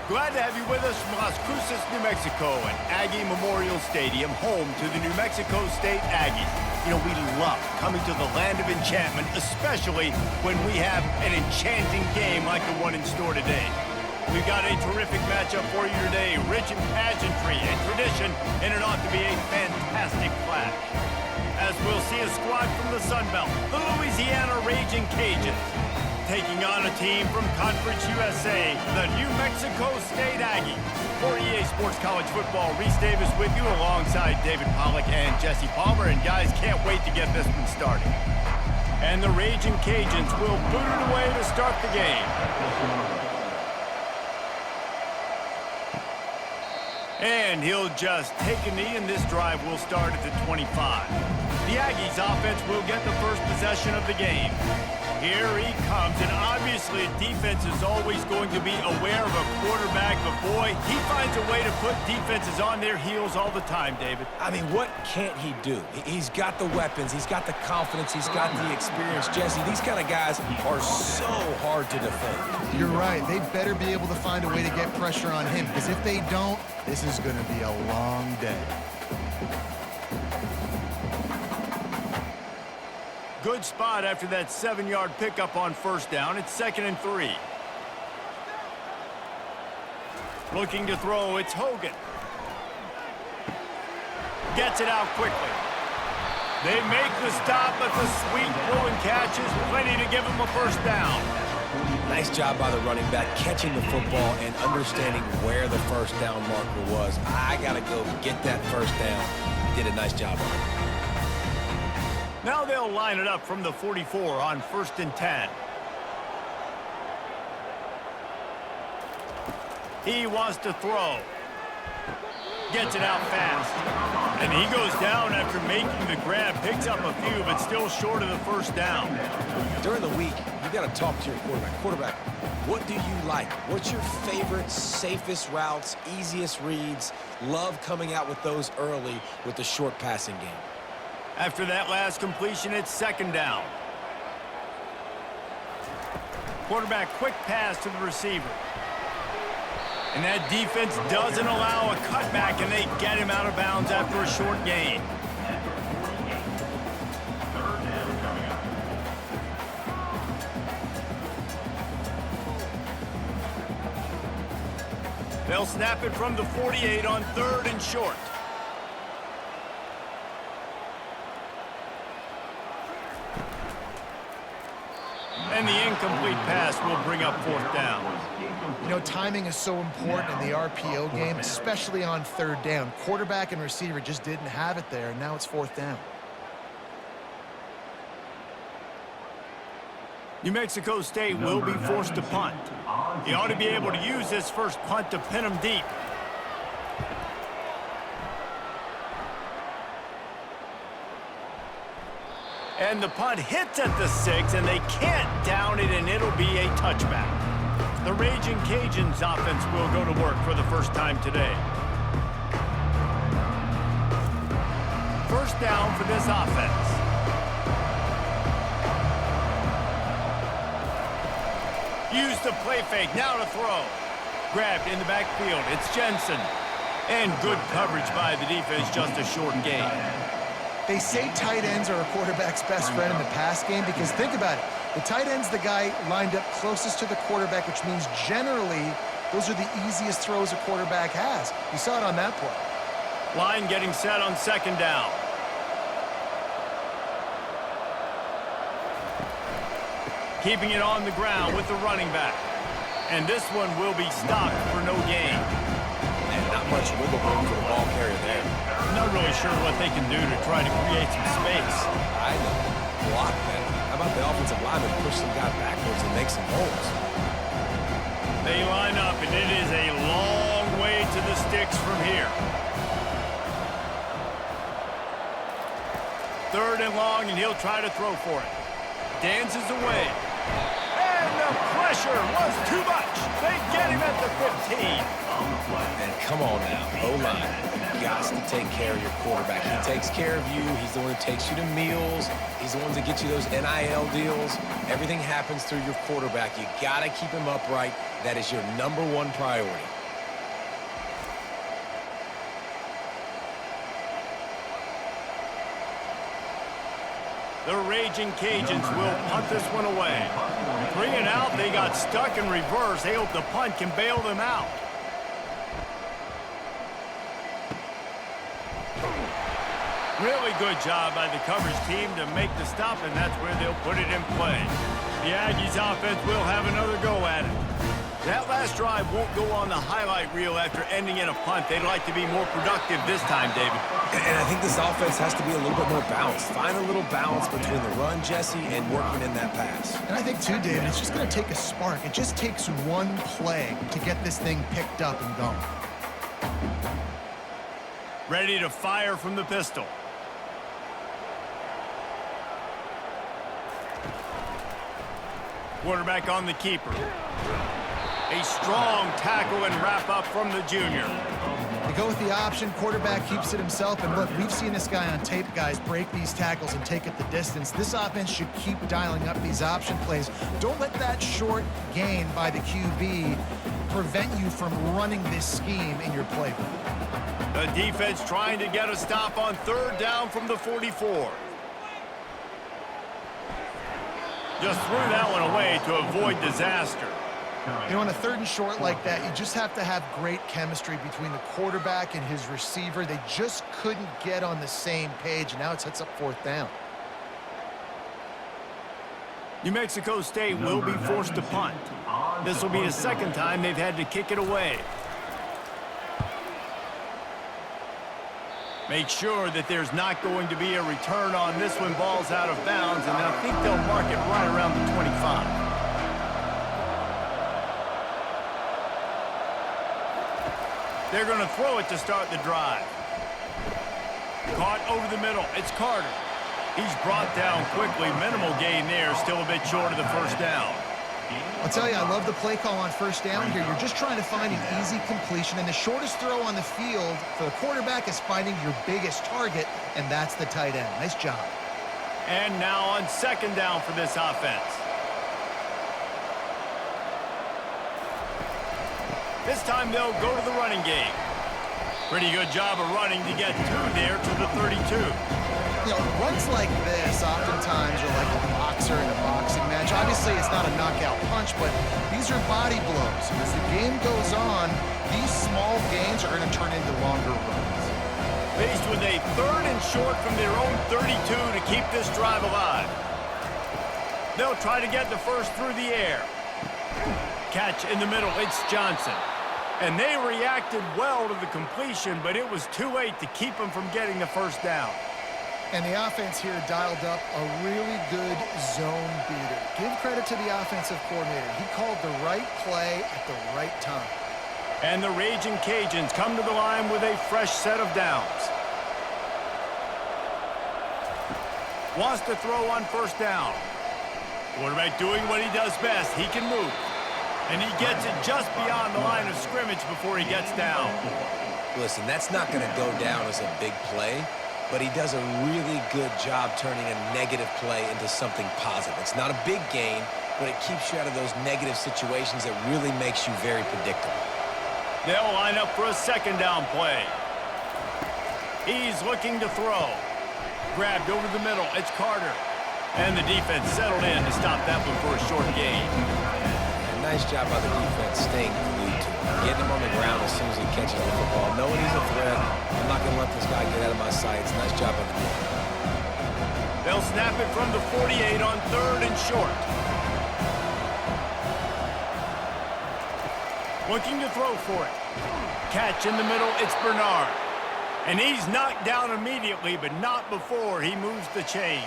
Glad to have you with us from Las Cruces, New Mexico, and Aggie Memorial Stadium, home to the New Mexico State Aggies. You know, we love coming to the land of enchantment, especially when we have an enchanting game like the one in store today. We've got a terrific matchup for you today, rich in pageantry and tradition, and it ought to be a fantastic clash. As we'll see a squad from the Sun Belt, the Louisiana Raging Cajuns, taking on a team from Conference USA, the New Mexico State Aggies. For EA Sports College Football, Reese Davis with you alongside David Pollack and Jesse Palmer. And guys, can't wait to get this one started. And the Raging Cajuns will boot it away to start the game. And he'll just take a knee, and this drive will start at the 25. The Aggies offense will get the first possession of the game. Here he comes, and obviously defense is always going to be aware of a quarterback, but boy, he finds a way to put defenses on their heels all the time, David. I mean, what can't he do? He's got the weapons, he's got the confidence, he's got the experience. Jesse, these kind of guys are so hard to defend. You're right. They better be able to find a way to get pressure on him, because if they don't, this is going to be a long day. Good spot after that 7-yard pickup on first down. It's 2nd and 3. Looking to throw, it's Hogan. Gets it out quickly. They make the stop, but the sweet throw and catch is plenty to give them a first down. Nice job by the running back, catching the football and understanding where the first down marker was. I got to go get that first down. Did a nice job on it. Now they'll line it up from the 44 on 1st and 10. He wants to throw. Gets it out fast. And he goes down after making the grab. Picks up a few, but still short of the first down. During the week, you got to talk to your quarterback. Quarterback, what do you like? What's your favorite, safest routes, easiest reads? Love coming out with those early with the short passing game. After that last completion, it's 2nd down. Quarterback quick pass to the receiver. And that defense doesn't allow a cutback, and they get him out of bounds after a short gain. They'll snap it from the 48 on 3rd and short. And the incomplete pass will bring up 4th down. You know, timing is so important in the RPO game, especially on 3rd down. Quarterback and receiver just didn't have it there, and now it's 4th down. New Mexico State will be forced to punt. He ought to be able to use this first punt to pin him deep. And the punt hits at the 6, and they can't down it, and it'll be a touchback. The Raging Cajuns offense will go to work for the first time today. First down for this offense. Use the play fake, now to throw. Grabbed in the backfield, it's Jensen. And good coverage by the defense, just a short gain. They say tight ends are a quarterback's best friend in the pass game because think about it. The tight end's the guy lined up closest to the quarterback, which means generally those are the easiest throws a quarterback has. You saw it on that play. Line getting set on 2nd down. Keeping it on the ground with the running back. And this one will be stopped for no gain. And not much wiggle room for the ball carrier there. Not really sure what they can do to try to create some space. I know. Block that. How about the offensive lineman push some guy backwards and make some holes? They line up, and it is a long way to the sticks from here. 3rd and long, and he'll try to throw for it. Dances away. And the pressure was too much. They get him at the 15. And come on now, O-line. You got to take care of your quarterback. He takes care of you. He's the one who takes you to meals. He's the one that gets you those NIL deals. Everything happens through your quarterback. You got to keep him upright. That is your #1 priority. The Raging Cajuns will punt this one away. 3 and out, they got stuck in reverse. They hope the punt can bail them out. Really good job by the coverage team to make the stop, and that's where they'll put it in play. The Aggies offense will have another go at it. That last drive won't go on the highlight reel after ending in a punt. They'd like to be more productive this time, David. And I think this offense has to be a little bit more balanced. Find a little balance between the run, Jesse, and working in that pass. And I think, too, David, it's just going to take a spark. It just takes one play to get this thing picked up and going. Ready to fire from the pistol. Quarterback on the keeper. A strong tackle and wrap up from the junior. They go with the option. Quarterback keeps it himself. And look, we've seen this guy on tape, guys, break these tackles and take it the distance. This offense should keep dialing up these option plays. Don't let that short gain by the QB prevent you from running this scheme in your playbook. The defense trying to get a stop on 3rd down from the 44. Just threw that one away to avoid disaster. You know, on a 3rd and short like that, you just have to have great chemistry between the quarterback and his receiver. They just couldn't get on the same page, and now it sets up 4th down. New Mexico State will be forced to punt. This will be the 2nd time they've had to kick it away. Make sure that there's not going to be a return on this when ball's out of bounds, and I think they'll mark it right around the 25. They're going to throw it to start the drive. Caught over the middle. It's Carter. He's brought down quickly. Minimal gain there. Still a bit short of the 1st down. I'll tell you, I love the play call on 1st down here. You're just trying to find an easy completion, and the shortest throw on the field for the quarterback is finding your biggest target, and that's the tight end. Nice job. And now on 2nd down for this offense. This time they'll go to the running game. Pretty good job of running to get 2 there to the 32. You know, runs like this oftentimes are like a boxer in a boxing match. Obviously, it's not a knockout punch, but these are body blows. As the game goes on, these small gains are going to turn into longer runs. Faced with a 3rd and short from their own 32 to keep this drive alive. They'll try to get the first through the air. Catch in the middle, it's Johnson. And they reacted well to the completion, but it was too late to keep them from getting the 1st down. And the offense here dialed up a really good zone beater. Give credit to the offensive coordinator. He called the right play at the right time. And the Raging Cajuns come to the line with a fresh set of downs. Wants to throw on 1st down. Quarterback doing what he does best. He can move. And he gets it just beyond the line of scrimmage before he gets down. Listen, that's not going to go down as a big play, but he does a really good job turning a negative play into something positive. It's not a big gain, but it keeps you out of those negative situations that really makes you very predictable. They'll line up for a 2nd down play. He's looking to throw. Grabbed over the middle. It's Carter. And the defense settled in to stop that one for a short gain. Nice job by the defense staying glued to him. Getting him on the ground as soon as he catches the football. Knowing he's a threat, I'm not going to let this guy get out of my sights. Nice job by the defense. They'll snap it from the 48 on 3rd and short. Looking to throw for it. Catch in the middle, it's Bernard. And he's knocked down immediately, but not before he moves the chains.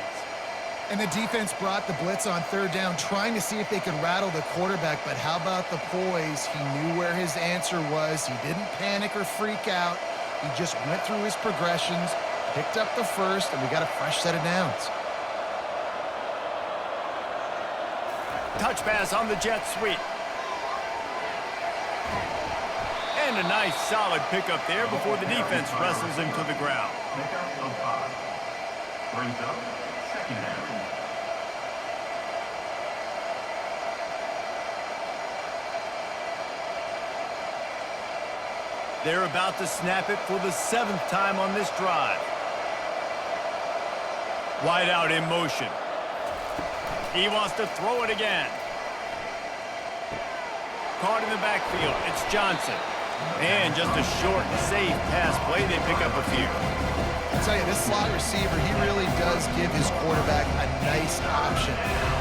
And the defense brought the blitz on 3rd down, trying to see if they could rattle the quarterback. But how about the poise? He knew where his answer was. He didn't panic or freak out. He just went through his progressions, picked up the 1st, and we got a fresh set of downs. Touch pass on the jet sweep. And a nice solid pickup there before the defense wrestles him to the ground. Brings up 2nd down. They're about to snap it for the 7th time on this drive. Wide out in motion. He wants to throw it again. Caught in the backfield. It's Johnson. And just a short, safe pass play. They pick up a few. I'll tell you, this slot receiver, he really does give his quarterback a nice option.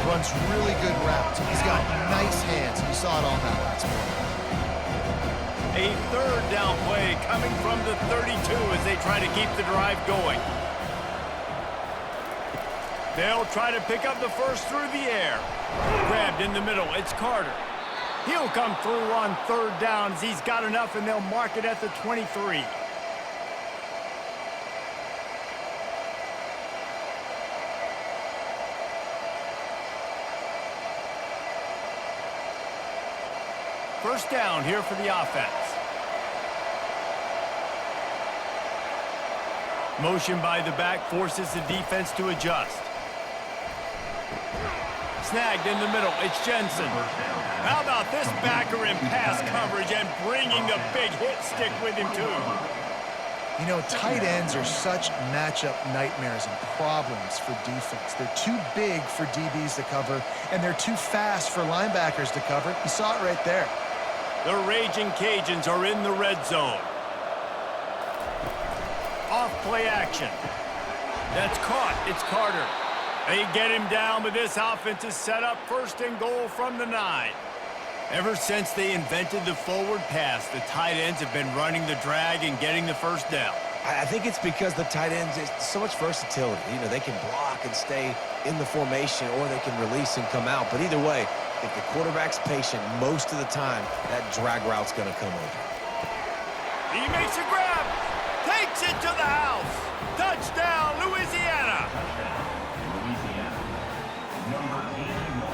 Runs really good routes. He's got nice hands. You saw it all that last play. A third down play coming from the 32 as they try to keep the drive going. They'll try to pick up the first through the air. Grabbed in the middle. It's Carter. He'll come through on third down as he's got enough, and they'll mark it at the 23. First down here for the offense. Motion by the back forces the defense to adjust. Snagged in the middle. It's Jensen. How about this backer in pass coverage and bringing the big hit stick with him, too? You know, tight ends are such matchup nightmares and problems for defense. They're too big for DBs to cover, and they're too fast for linebackers to cover. You saw it right there. The Raging Cajuns are in the red zone. Off play action. That's caught. It's Carter. They get him down, but this offense is set up first and goal from the 9. Ever since they invented the forward pass, the tight ends have been running the drag and getting the first down. I think it's because the tight ends, it's so much versatility. You know, they can block and stay in the formation, or they can release and come out. But either way, if the quarterback's patient, most of the time, that drag route's going to come over. He makes a grab, takes it to the house. Touchdown, Louisiana. Number 81.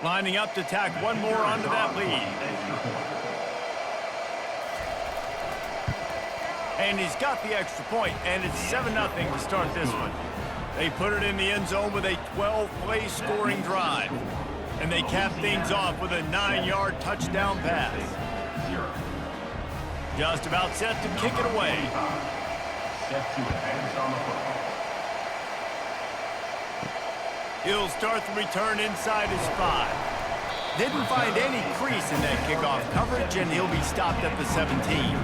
Lining up to tack one more onto that lead. And he's got the extra point, and it's 7-0 to start this one. They put it in the end zone with a 12-play scoring drive. And they cap things off with a 9-yard touchdown pass. Just about set to kick it away. Set to advance on the football. He'll start the return inside his 5. Didn't find any crease in that kickoff coverage, and he'll be stopped at the 17.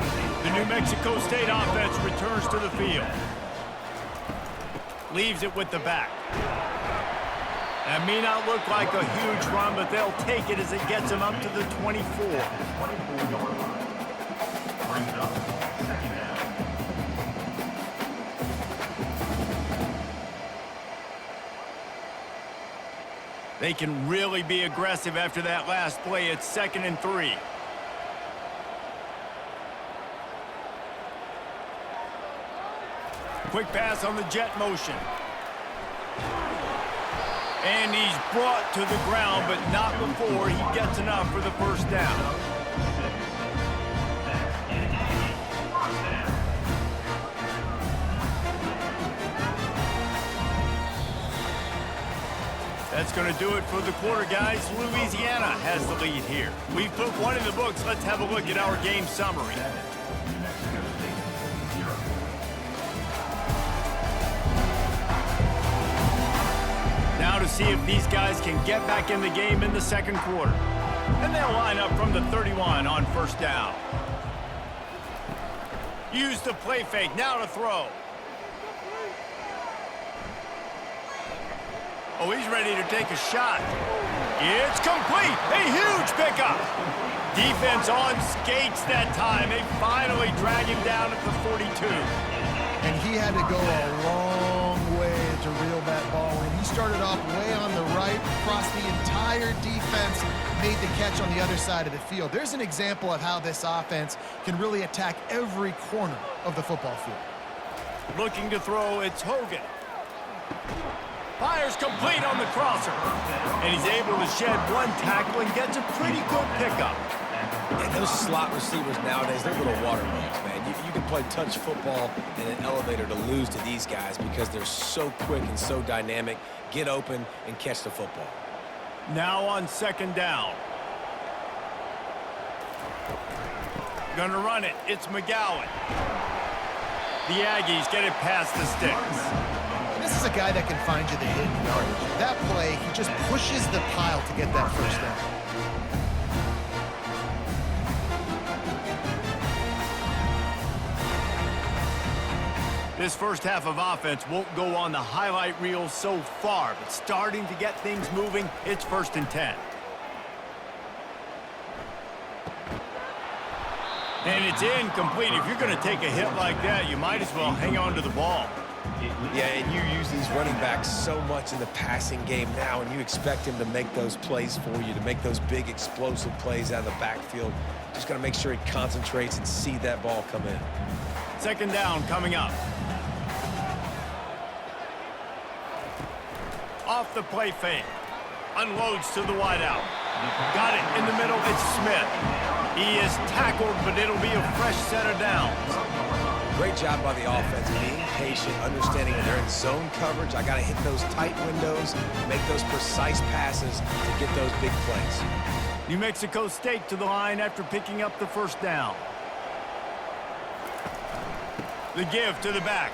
The New Mexico State offense returns to the field. Leaves it with the back. That may not look like a huge run, but they'll take it as it gets them up to the 24. 24-yard line. Brings up second down. They can really be aggressive after that last play. It's 2nd and 3. Quick pass on the jet motion. And he's brought to the ground, but not before he gets enough for the first down. That's going to do it for the quarter, guys. Louisiana has the lead here. We've put one in the books. Let's have a look at our game summary. Now to see if these guys can get back in the game in the second quarter. And they'll line up from the 31 on first down. Use the play fake. Now to throw. Oh, he's ready to take a shot. It's complete. A huge pickup. Defense on skates that time. They finally drag him down at the 42. And he had to go a long way to reel that ball in. He started off way on the right, crossed the entire defense, made the catch on the other side of the field. There's an example of how this offense can really attack every corner of the football field. Looking to throw, it's Hogan. Fires complete on the crosser. And he's able to shed one tackle and gets a pretty good pickup. And those slot receivers nowadays, they're little water bugs, man. You can play touch football in an elevator to lose to these guys because they're so quick and so dynamic. Get open and catch the football. Now on second down. Gonna run it. It's McGowan. The Aggies get it past the sticks. This is a guy that can find you the hidden yardage. That play, he just pushes the pile to get that first down. This first half of offense won't go on the highlight reel so far, but starting to get things moving, it's 1st and 10. And it's incomplete. If you're going to take a hit like that, you might as well hang on to the ball. Yeah, and you use these running backs so much in the passing game now, and you expect him to make those plays for you, to make those big explosive plays out of the backfield. Just got to make sure he concentrates and see that ball come in. Second down coming up. Off the play fake. Unloads to the wideout. Got it in the middle. It's Smith. He is tackled, but it'll be a fresh set of downs. Great job by the offense, being patient, understanding when they're in zone coverage. I got to hit those tight windows, make those precise passes to get those big plays. New Mexico State to the line after picking up the first down. The give to the back.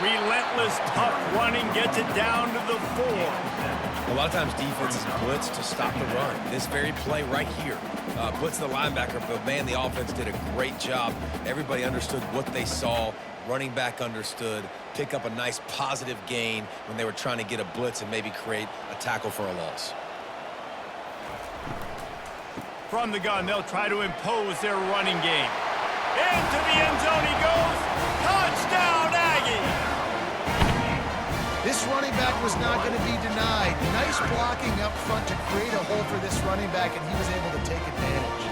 Relentless, tough running, gets it down to the 4. A lot of times defenses blitz to stop the run. This very play right here, blitz the linebacker, but man, the offense did a great job. Everybody understood what they saw. Running back understood. Pick up a nice positive gain when they were trying to get a blitz and maybe create a tackle for a loss. From the gun, they'll try to impose their running game. Into the end zone he goes. Touchdown, Aggie! This running back was not going to be denied. Nice blocking up front to create a hole for this running back, and he was able to take advantage.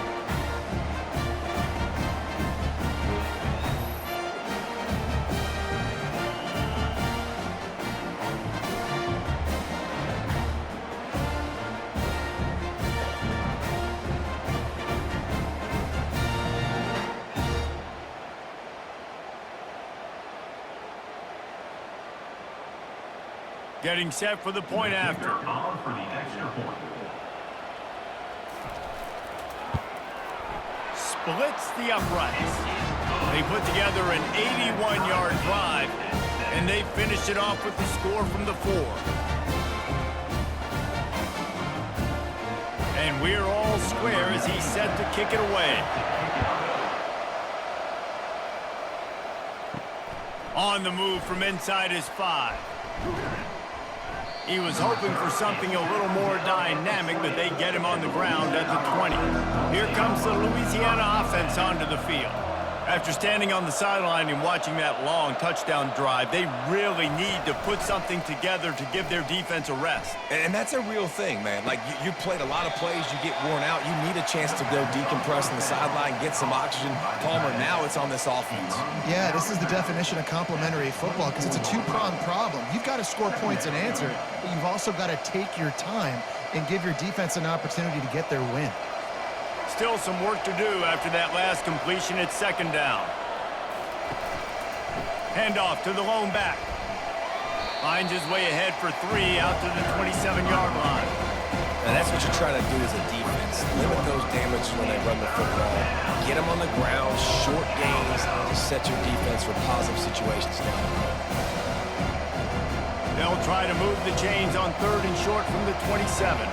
Getting set for the point after. On for the extra point. Splits the uprights. They put together an 81-yard drive, and they finished it off with the score from the 4. And we're all square as he's set to kick it away. On the move from inside his 5. He was hoping for something a little more dynamic, but they get him on the ground at the 20. Here comes the Louisiana offense onto the field. After standing on the sideline and watching that long touchdown drive, they really need to put something together to give their defense a rest. And that's a real thing, man. Like, you played a lot of plays, you get worn out, you need a chance to go decompress on the sideline, get some oxygen. Palmer, now it's on this offense. Yeah, this is the definition of complementary football because it's a two-pronged problem. You've got to score points and answer, but you've also got to take your time and give your defense an opportunity to get their win. Still some work to do after that last completion at second down. Handoff to the lone back. Finds his way ahead for 3 out to the 27-yard line. And that's what you try to do as a defense. Limit those damages when they run the football. Get them on the ground, short gains to set your defense for positive situations down the road. They'll try to move the chains on 3rd and short from the 27.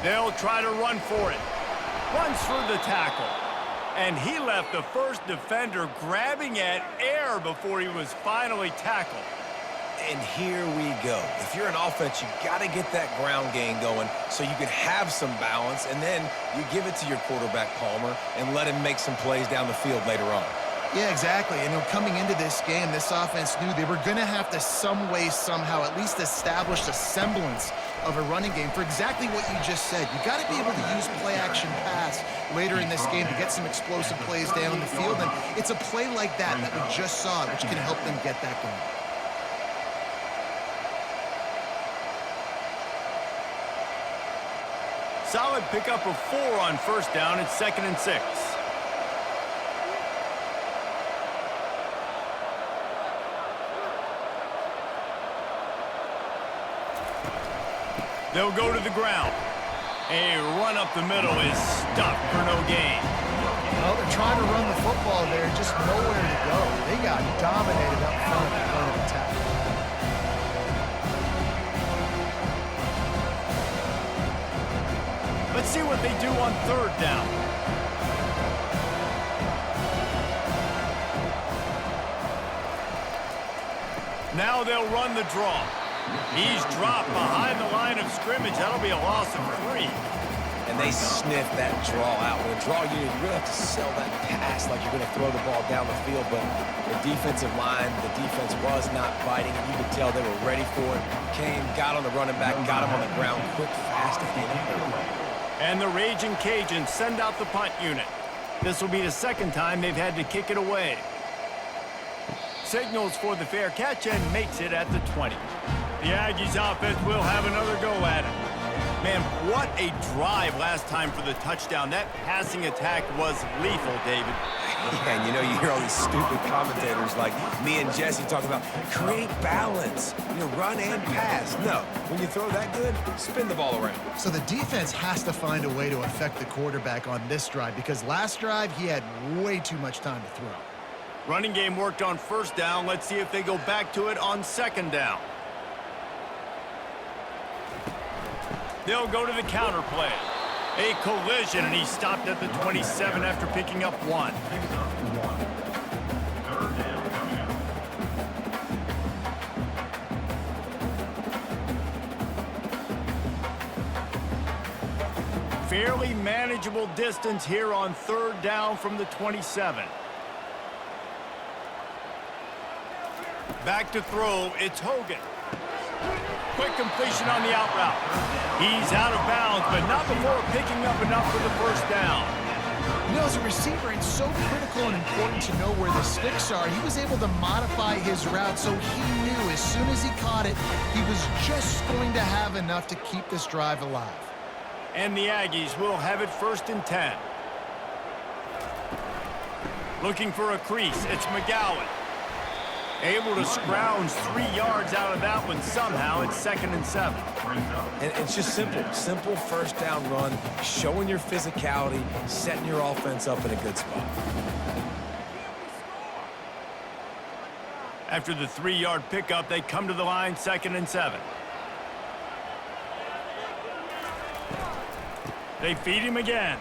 They'll try to run for it. Runs for the tackle. And he left the first defender grabbing at air before he was finally tackled. And here we go. If you're an offense, you got to get that ground game going so you can have some balance, and then you give it to your quarterback, Palmer, and let him make some plays down the field later on. Yeah, exactly. And coming into this game, this offense knew they were going to have to some way, somehow, at least establish a semblance of a running game for exactly what you just said. You got to be able to use play-action pass later in this game to get some explosive plays down the field, and it's a play like that that we just saw which can help them get that going. Solid pickup of 4 on first down. It's 2nd and 6. They'll go to the ground. A run up the middle is stuffed for no gain. Well, they're trying to run the football there, just nowhere to go. They got dominated up front at the point of attack. Let's see what they do on 3rd down. Now they'll run the draw. He's dropped behind the line of scrimmage. That'll be a loss of 3. And they sniff that draw out. With a draw unit, you really have to sell that pass like you're going to throw the ball down the field. But the defensive line, the defense was not biting. You could tell they were ready for it. Came, got on the running back, got him on the ground quick, fast, and And the Raging Cajuns send out the punt unit. This will be the 2nd time they've had to kick it away. Signals for the fair catch and makes it at the 20. The Aggies offense will have another go at it. Man, what a drive last time for the touchdown. That passing attack was lethal, David. Yeah, and you know, you hear all these stupid commentators like me and Jesse talking about create balance, run and pass. No, when you throw that good, spin the ball around. So the defense has to find a way to affect the quarterback on this drive because last drive he had way too much time to throw. Running game worked on 1st down. Let's see if they go back to it on 2nd down. They'll go to the counter play. A collision, and he stopped at the 27 after picking up 1. Fairly manageable distance here on 3rd down from the 27. Back to throw, it's Hogan. Quick completion on the out route. He's out of bounds, but not before picking up enough for the 1st down. As a receiver, it's so critical and important to know where the sticks are. He was able to modify his route, so he knew as soon as he caught it, he was just going to have enough to keep this drive alive. And the Aggies will have it 1st and 10. Looking for a crease, it's McGowan. Able to scrounge 3 yards out of that one somehow. It's 2nd and 7. And it's just simple 1st down run, showing your physicality, setting your offense up in a good spot. After the 3-yard pickup, they come to the line, 2nd and 7. They feed him again.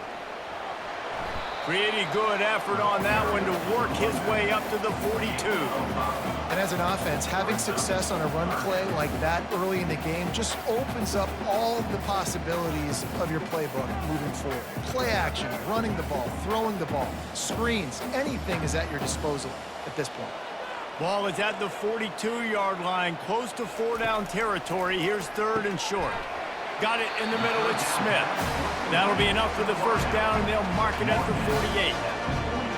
Pretty good effort on that one to work his way up to the 42. And as an offense, having success on a run play like that early in the game just opens up all the possibilities of your playbook moving forward. Play action, running the ball, throwing the ball, screens, anything is at your disposal at this point. Ball is at the 42-yard line, close to 4-down territory. Here's 3rd and short. Got it in the middle, it's Smith. That'll be enough for the 1st down, and they'll mark it at the 48.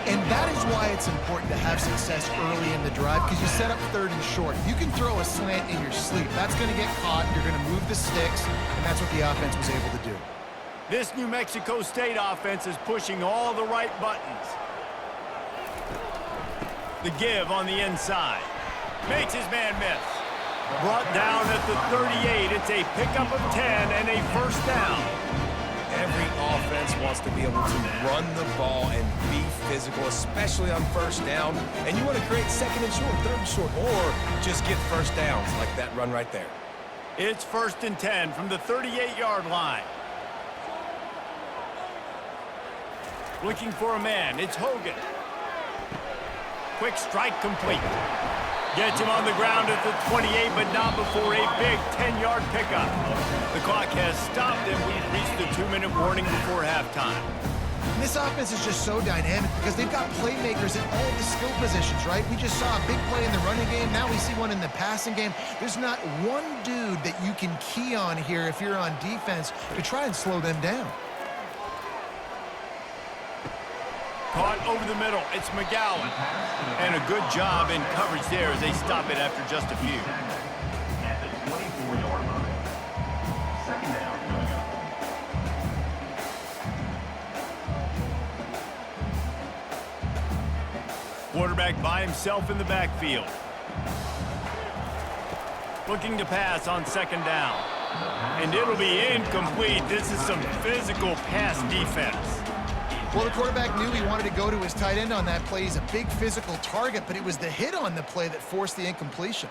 And that is why it's important to have success early in the drive, because you set up 3rd and short. You can throw a slant in your sleep. That's going to get caught. You're going to move the sticks, and that's what the offense was able to do. This New Mexico State offense is pushing all the right buttons. The give on the inside. Makes his man miss. Brought down at the 38. It's a pickup of 10 and a 1st down. Every offense wants to be able to run the ball and be physical, especially on 1st down. And you want to create 2nd and short, 3rd and short, or just get 1st downs like that run right there. It's 1st and 10 from the 38-yard line. Looking for a man. It's Hogan. Quick strike complete. Gets him on the ground at the 28, but not before a big 10-yard pickup. The clock has stopped, and we've reached the 2-minute warning before halftime. And this offense is just so dynamic because they've got playmakers at all the skill positions, right? We just saw a big play in the running game. Now we see one in the passing game. There's not one dude that you can key on here if you're on defense to try and slow them down. Caught over the middle. It's McGowan. And a good job in coverage there as they stop it after just a few. At the 24-yard line. Second down coming up. Quarterback by himself in the backfield. Looking to pass on second down. And it'll be incomplete. This is some physical pass defense. Well, the quarterback knew he wanted to go to his tight end on that play. He's a big physical target, but it was the hit on the play that forced the incompletion.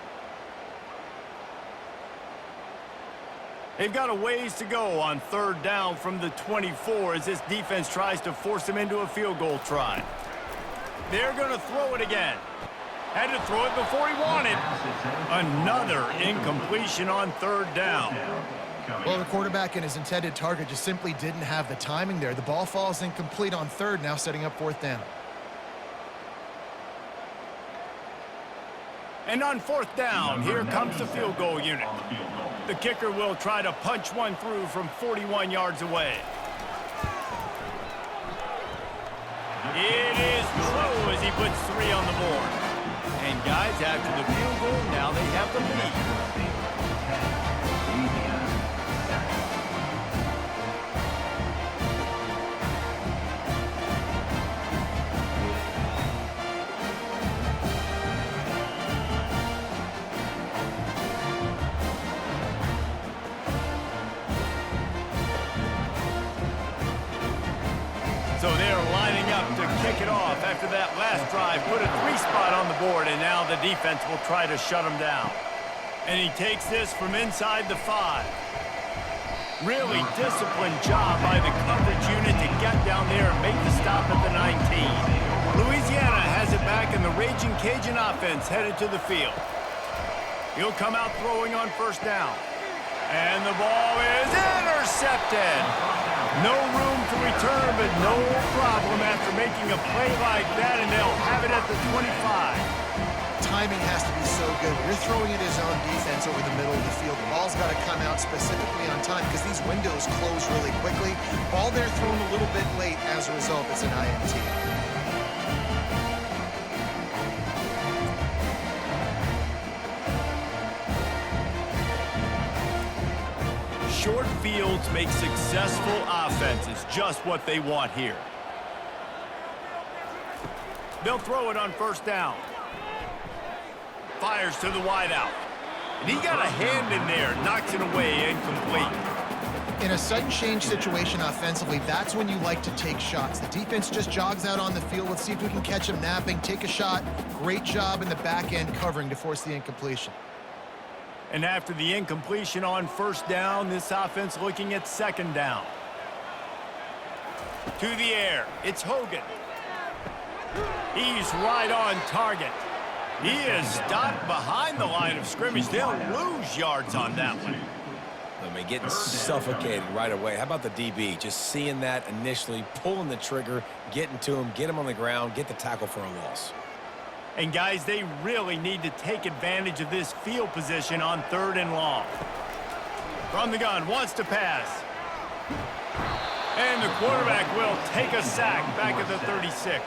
They've got a ways to go on third down from the 24 as this defense tries to force them into a field goal try. They're going to throw it again. Had to throw it before he wanted. Another incompletion on third down. Well, the quarterback and his intended target just simply didn't have the timing there. The ball falls incomplete on third, now setting up fourth down. And on fourth down, here comes the field goal unit. The kicker will try to punch one through from 41 yards away. It is true as he puts 3 on the board. And guys, after the field goal, now they have the lead. So they're lining up to kick it off after that last drive. Put a 3 spot on the board, and now the defense will try to shut him down. And he takes this from inside the 5. Really disciplined job by the coverage unit to get down there and make the stop at the 19. Louisiana has it back, and the Raging Cajun offense headed to the field. He'll come out throwing on first down. And the ball is intercepted. No room to return, but no problem after making a play like that, and they'll have it at the 25. Timing has to be so good. You're throwing it his own defense over the middle of the field. The ball's got to come out specifically on time because these windows close really quickly. Ball there thrown a little bit late. As a result, it's an INT. Short fields make successful offenses just what they want here. They'll throw it on first down. Fires to the wideout. And he got a hand in there, knocks it away, incomplete. In a sudden change situation offensively, that's when you like to take shots. The defense just jogs out on the field. Let's see if we can catch him napping. Take a shot. Great job in the back end covering to force the incompletion. And after the incompletion on first down, this offense looking at second down. To the air, it's Hogan. He's right on target. He is stopped behind the line of scrimmage. They'll lose yards on that one. I mean, getting suffocated right away. How about the DB? Just seeing that initially, pulling the trigger, getting to him, get him on the ground, get the tackle for a loss. And guys, they really need to take advantage of this field position on third and long. From the gun, wants to pass. And the quarterback will take a sack back at the 36.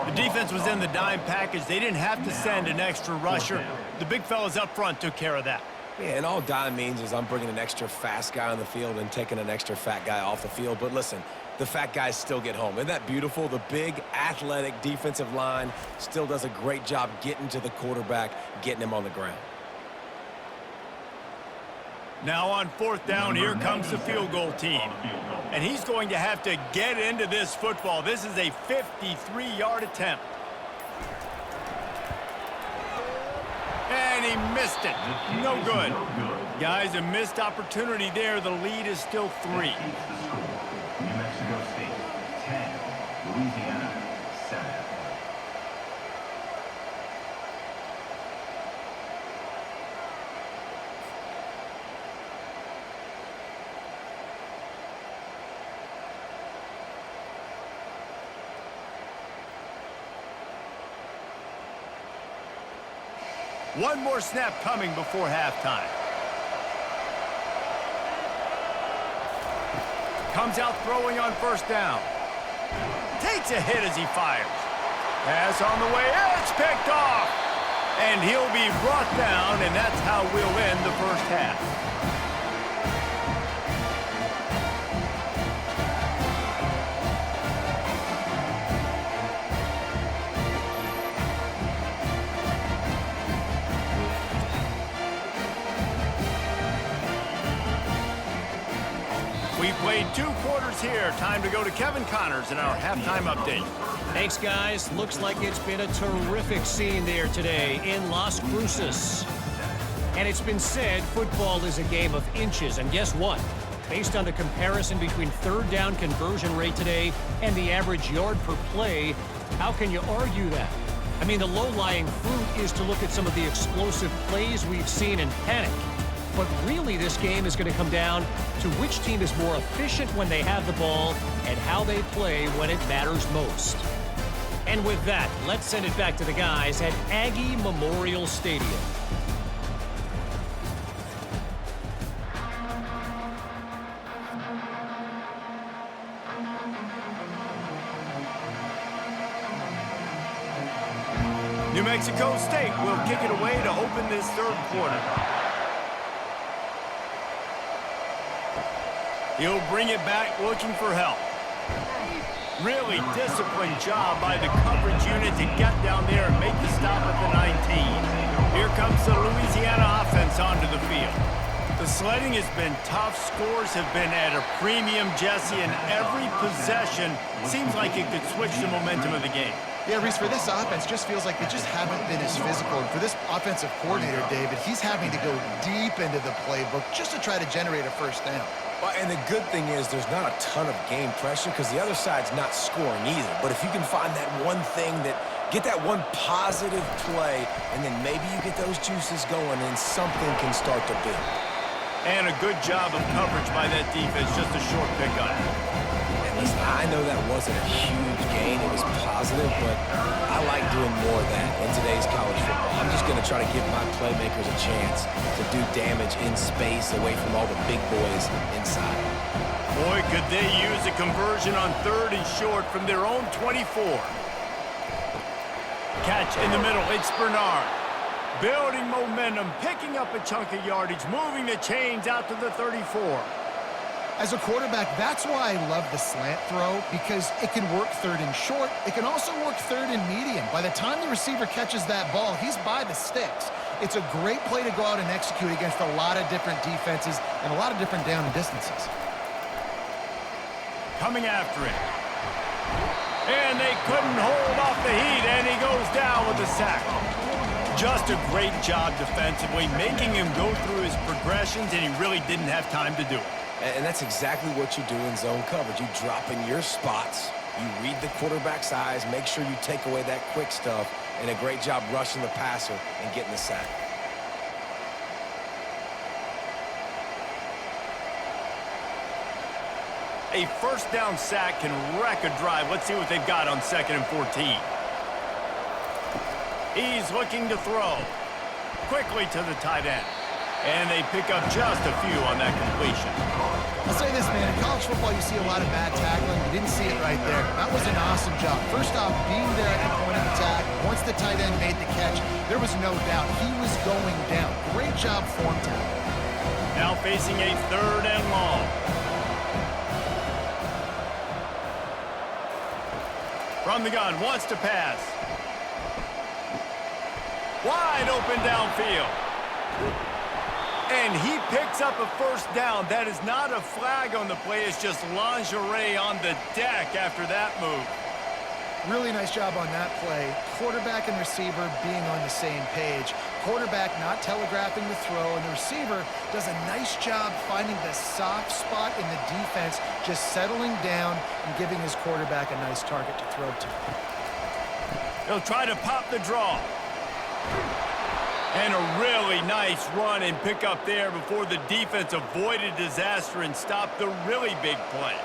The defense was in the dime package. They didn't have to send an extra rusher. The big fellas up front took care of that. Yeah, and all dime means is I'm bringing an extra fast guy on the field and taking an extra fat guy off the field. But listen, the fat guys still get home. Isn't that beautiful? The big, athletic defensive line still does a great job getting to the quarterback, getting him on the ground. Now on fourth down, here comes the field goal team. And he's going to have to get into this football. This is a 53-yard attempt. And he missed it. No good. Guys, a missed opportunity there. The lead is still 3. New Mexico State 10, Louisiana 7. One more snap coming before halftime. Comes out throwing on first down. Takes a hit as he fires. Pass on the way. It's picked off. And he'll be brought down, and that's how we'll end the first half. We played 2 quarters here. Time to go to Kevin Connors in our halftime update. Thanks, guys. Looks like it's been a terrific scene there today in Las Cruces. And it's been said football is a game of inches. And guess what? Based on the comparison between third down conversion rate today and the average yard per play, how can you argue that? I mean, the low-lying fruit is to look at some of the explosive plays we've seen in panic. But really, this game is going to come down to which team is more efficient when they have the ball and how they play when it matters most. And with that, let's send it back to the guys at Aggie Memorial Stadium. New Mexico State will kick it away to open this third quarter. He'll bring it back looking for help. Really disciplined job by the coverage unit to get down there and make the stop at the 19. Here comes the Louisiana offense onto the field. The sledding has been tough. Scores have been at a premium, Jesse, and every possession seems like it could switch the momentum of the game. Yeah, Reese, for this offense, just feels like they just haven't been as physical. And for this offensive coordinator, David, he's having to go deep into the playbook just to try to generate a first down. Well, and the good thing is there's not a ton of game pressure because the other side's not scoring either. But if you can find that one thing get that one positive play, and then maybe you get those juices going and something can start to build. And a good job of coverage by that defense, just a short pick on it. And listen, I know that wasn't a huge gain. It was positive, but I like doing more of that in today's college football. I'm just going to try to give my playmakers a chance to do damage in space away from all the big boys inside. Boy, could they use a conversion on 3rd and short from their own 24. Catch in the middle, it's Bernard. Building momentum, picking up a chunk of yardage, moving the chains out to the 34. As a quarterback, that's why I love the slant throw, because it can work 3rd and short. It can also work 3rd and medium. By the time the receiver catches that ball, he's by the sticks. It's a great play to go out and execute against a lot of different defenses and a lot of different down distances. Coming after it. And they couldn't hold off the heat, and he goes down with a sack. Just a great job defensively, making him go through his progressions, and he really didn't have time to do it. And that's exactly what you do in zone coverage. You drop in your spots, you read the quarterback's eyes, make sure you take away that quick stuff, and a great job rushing the passer and getting the sack. A first down sack can wreck a drive. Let's see what they've got on 2nd and 14. He's looking to throw. Quickly to the tight end. And they pick up just a few on that completion. I'll say this, man. In college football, you see a lot of bad tackling. You didn't see it right there. That was an awesome job. First off, being there at the point of attack, once the tight end made the catch, there was no doubt he was going down. Great job form tackle. Now facing a 3rd and long. From the gun, wants to pass. Wide open downfield. And he picks up a first down. That is not a flag on the play. It's just lingerie on the deck after that move. Really nice job on that play. Quarterback and receiver being on the same page. Quarterback not telegraphing the throw, and the receiver does a nice job finding the soft spot in the defense, just settling down and giving his quarterback a nice target to throw to. He'll try to pop the draw. And a really nice run and pick up there before the defense avoided disaster and stopped the really big play.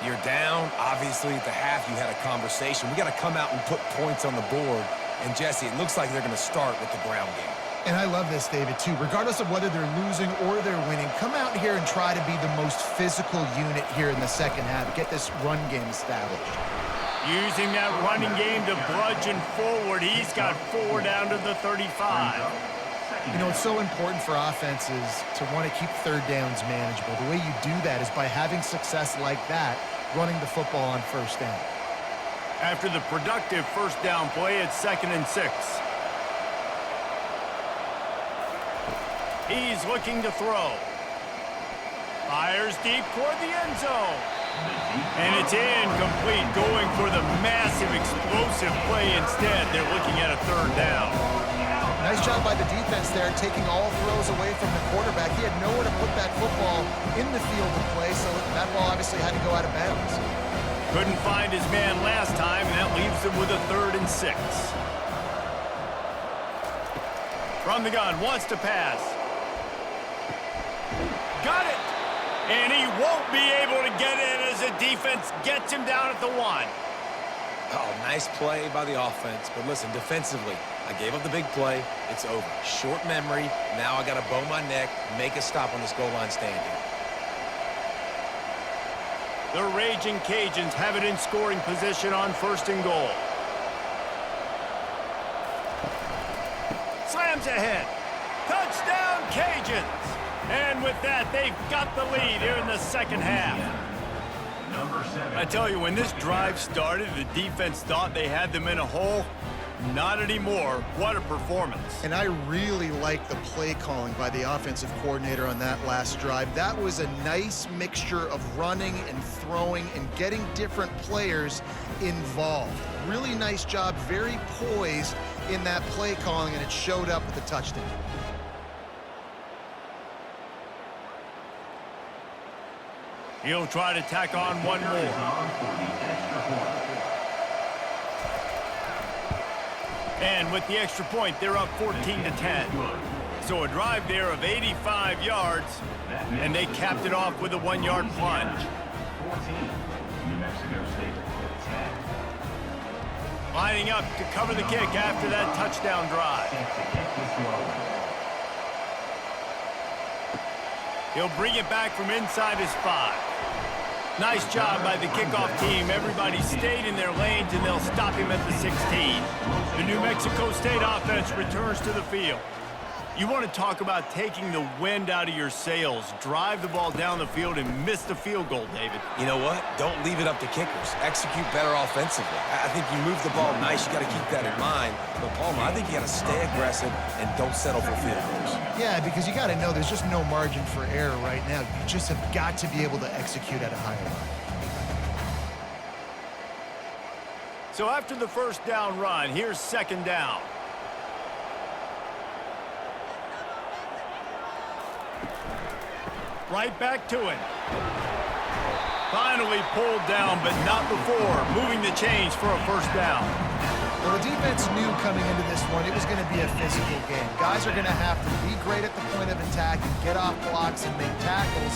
You're down. Obviously, at the half, you had a conversation. We got to come out and put points on the board. And, Jesse, it looks like they're going to start with the ground game. And I love this, David, too. Regardless of whether they're losing or they're winning, come out here and try to be the most physical unit here in the second half. Get this run game established. Using that running game to bludgeon forward. He's got 4 down to the 35. You know, it's so important for offenses to want to keep third downs manageable. The way you do that is by having success like that, running the football on first down. After the productive first down play, it's 2nd and 6. He's looking to throw. Fires deep toward the end zone. And it's incomplete, going for the massive explosive play instead. They're looking at a 3rd down. Nice job by the defense there, taking all throws away from the quarterback. He had nowhere to put that football in the field of play, so that ball obviously had to go out of bounds. Couldn't find his man last time, and that leaves him with a 3rd and 6. From the gun, wants to pass. Got it! And he won't be able to get in as the defense gets him down at the 1. Oh, nice play by the offense. But listen, defensively, I gave up the big play. It's over. Short memory. Now I got to bow my neck, make a stop on this goal line stand here. The Raging Cajuns have it in scoring position on 1st and goal. Slams ahead. Touchdown, Cajuns! And with that, they've got the lead here in the second half. I tell you, when this drive started, the defense thought they had them in a hole. Not anymore. What a performance. And I really like the play calling by the offensive coordinator on that last drive. That was a nice mixture of running and throwing and getting different players involved. Really nice job, very poised in that play calling, and it showed up with the touchdown. He'll try to tack on one more. And with the extra point, they're up 14-10. So a drive there of 85 yards, and they capped it off with a 1-yard plunge. 14, New Mexico State, 10. Lining up to cover the kick after that touchdown drive. He'll bring it back from inside his 5. Nice job by the kickoff team. Everybody stayed in their lanes, and they'll stop him at the 16. The New Mexico State offense returns to the field. You want to talk about taking the wind out of your sails. Drive the ball down the field and miss the field goal, David. You know what? Don't leave it up to kickers. Execute better offensively. I think you move the ball nice. You got to keep that in mind. But, Palmer, I think you got to stay aggressive and don't settle for field goals. Yeah, because you got to know there's just no margin for error right now. You just have got to be able to execute at a higher level. So after the first down run, here's 2nd down. Right back to it. Finally pulled down, but not before moving the chains for a first down. Well, the defense knew coming into this one it was going to be a physical game. Guys are going to have to be great at the point of attack and get off blocks and make tackles.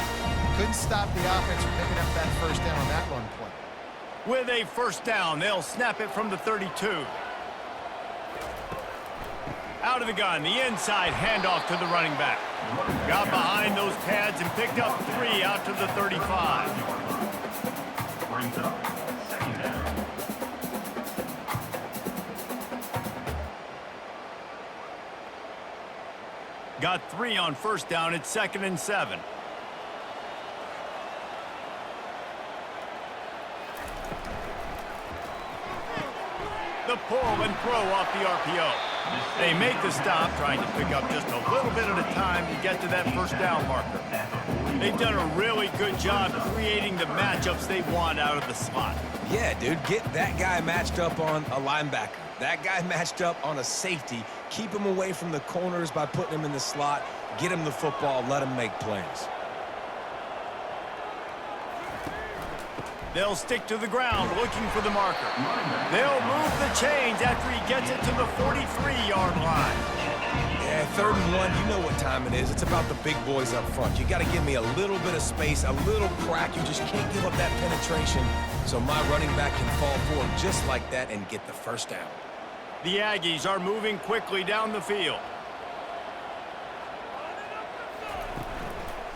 Couldn't stop the offense from picking up that first down on that run play. With a first down, they'll snap it from the 32. Out of the gun, the inside handoff to the running back. Got behind those pads and picked up 3 out to the 35. Brings up 2nd down. Got 3 on first down. It's 2nd and 7. The pull and throw off the RPO. They make the stop, trying to pick up just a little bit at a time to get to that first down marker. They've done a really good job creating the matchups they want out of the slot. Yeah, dude, get that guy matched up on a linebacker. That guy matched up on a safety. Keep him away from the corners by putting him in the slot. Get him the football, let him make plays. They'll stick to the ground looking for the marker. They'll move the chains after he gets it to the 43-yard line. Yeah, 3rd and 1, you know what time it is. It's about the big boys up front. You got to give me a little bit of space, a little crack. You just can't give up that penetration. So my running back can fall forward just like that and get the first down. The Aggies are moving quickly down the field.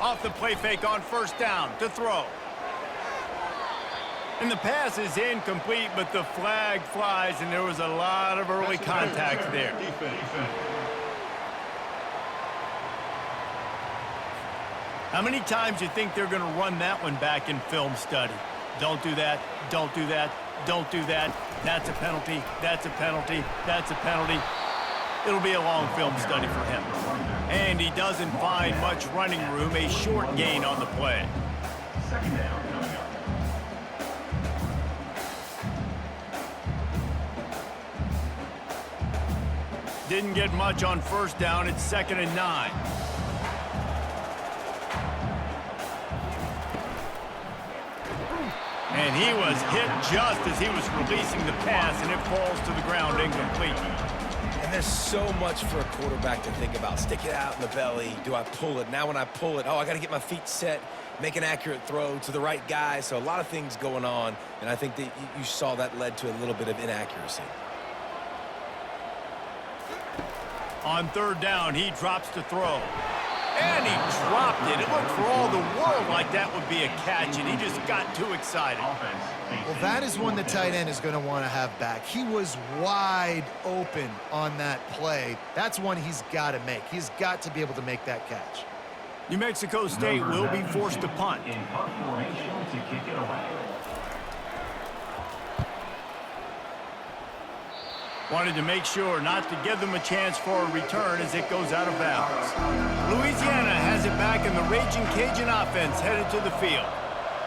Off the play fake on first down to throw. And the pass is incomplete, but the flag flies, and there was a lot of early contact there. How many times do you think they're going to run that one back in film study? Don't do that, don't do that, don't do that. That's a penalty, that's a penalty, that's a penalty. It'll be a long film study for him. And he doesn't find much running room, a short gain on the play. Second down coming up. Didn't get much on first down. It's 2nd and 9. And he was hit just as he was releasing the pass, and it falls to the ground incomplete. And there's so much for a quarterback to think about. Stick it out in the belly. Do I pull it? Now when I pull it, oh, I got to get my feet set, make an accurate throw to the right guy. So a lot of things going on, and I think that you saw that led to a little bit of inaccuracy. On 3rd down, he drops to throw. And he dropped it. It looked for all the world like that would be a catch, and he just got too excited. Well, that is one the tight end is going to want to have back. He was wide open on that play. That's one he's got to make. He's got to be able to make that catch. New Mexico State will be forced to punt. In punt formation to kick it away. Wanted to make sure not to give them a chance for a return as it goes out of bounds. Louisiana has it back, and the Raging Cajun offense headed to the field.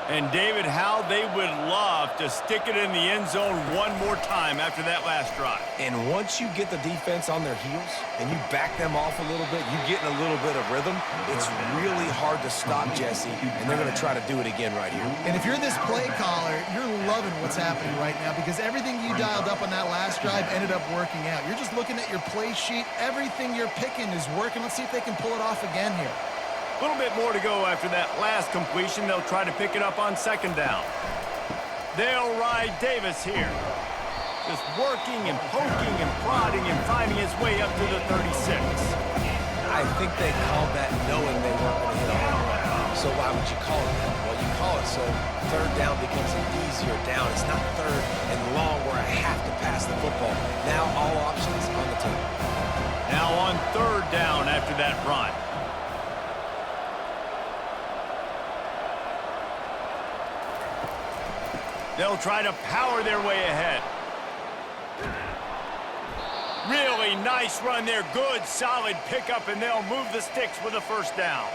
And David, how they would love to stick it in the end zone one more time after that last drive. And once you get the defense on their heels and you back them off a little bit, you get in a little bit of rhythm, it's really hard to stop Jesse, and they're going to try to do it again right here. And if you're this play caller, you're loving what's happening right now because everything you dialed up on that last drive ended up working out. You're just looking at your play sheet. Everything you're picking is working. Let's see if they can pull it off again here. A little bit more to go after that last completion. They'll try to pick it up on 2nd down. They'll ride Davis here. Just working and poking and prodding and finding his way up to the 36. I think they called that knowing they weren't going to hit a home run. So why would you call it that? Well, you call it so 3rd down becomes an easier down. It's not 3rd and long where I have to pass the football. Now all options on the table. Now on 3rd down after that run. They'll try to power their way ahead. Really nice run there. Good, solid pickup, and they'll move the sticks with a 1st down.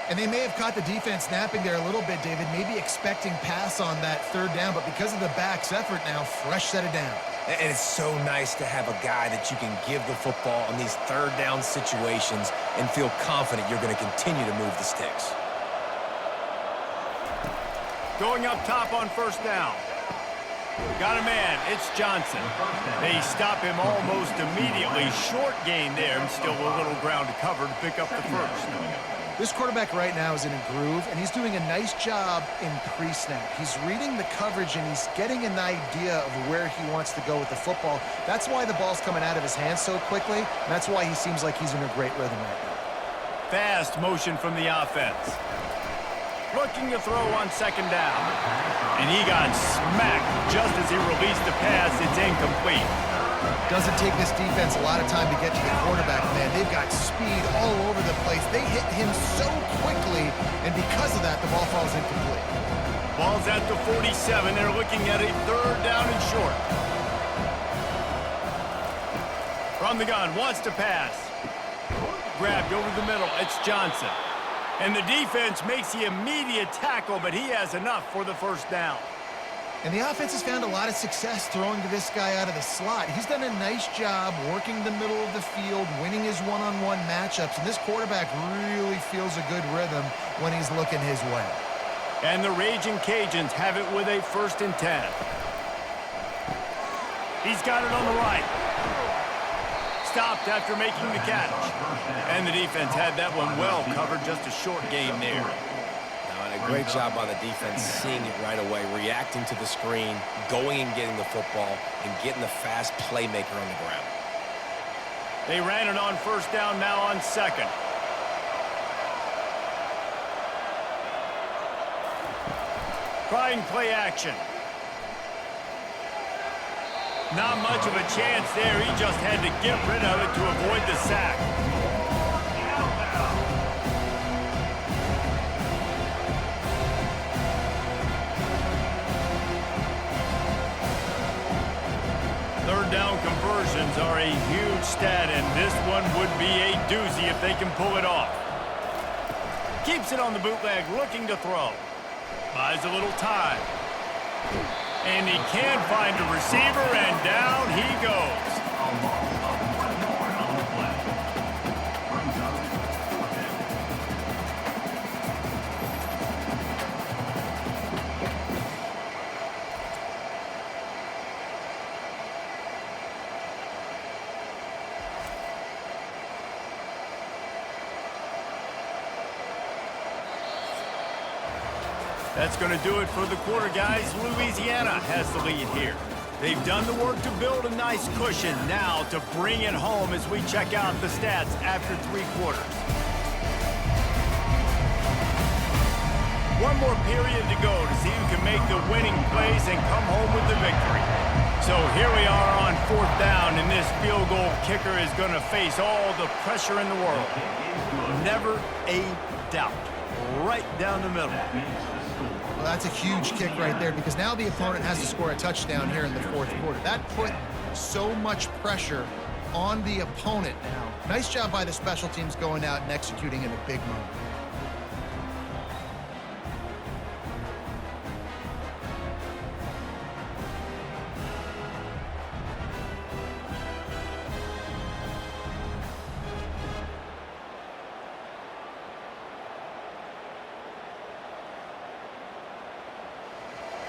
And they may have caught the defense napping there a little bit, David, maybe expecting pass on that 3rd down, but because of the back's effort now, fresh set of down. And it's so nice to have a guy that you can give the football on these 3rd down situations and feel confident you're going to continue to move the sticks. Going up top on 1st down. Got a man. It's Johnson. They stop him almost immediately. Short gain there, and still a little ground to cover to pick up the 1st. This quarterback right now is in a groove, and he's doing a nice job in pre-snap. He's reading the coverage, and he's getting an idea of where he wants to go with the football. That's why the ball's coming out of his hands so quickly, and that's why he seems like he's in a great rhythm right now. Fast motion from the offense. Looking to throw on 2nd down. And he got smacked just as he released the pass. It's incomplete. Doesn't take this defense a lot of time to get to the quarterback, man. They've got speed all over the place. They hit him so quickly, and because of that, the ball falls incomplete. Ball's at the 47. They're looking at a 3rd down and short. From the gun, wants to pass. Grabbed over the middle. It's Johnson. And the defense makes the immediate tackle, but he has enough for the 1st down. And the offense has found a lot of success throwing to this guy out of the slot. He's done a nice job working the middle of the field, winning his one-on-one matchups, and this quarterback really feels a good rhythm when he's looking his way. And the Raging Cajuns have it with a 1st and 10. He's got it on the right. Stopped after making the catch. And the defense had that one well covered, just a short game there. And a great job by the defense seeing it right away, reacting to the screen, going and getting the football, and getting the fast playmaker on the ground. They ran it on 1st down, now on 2nd. trying play action. Not much of a chance there. He just had to get rid of it to avoid the sack. Third down conversions are a huge stat, and this one would be a doozy if they can pull it off. Keeps it on the bootleg, looking to throw. Buys a little time. And he can find a receiver, and down he goes. That's going to do it for the quarter, guys. Louisiana has the lead here. They've done the work to build a nice cushion. Now to bring it home as we check out the stats after 3 quarters. One more period to go to see who can make the winning plays and come home with the victory. So here we are on 4th down, and this field goal kicker is going to face all the pressure in the world. Never a doubt. Right down the middle. Well, that's a huge kick right there because now the opponent has to score a touchdown here in the 4th quarter. That put so much pressure on the opponent now. Nice job by the special teams going out and executing in a big moment.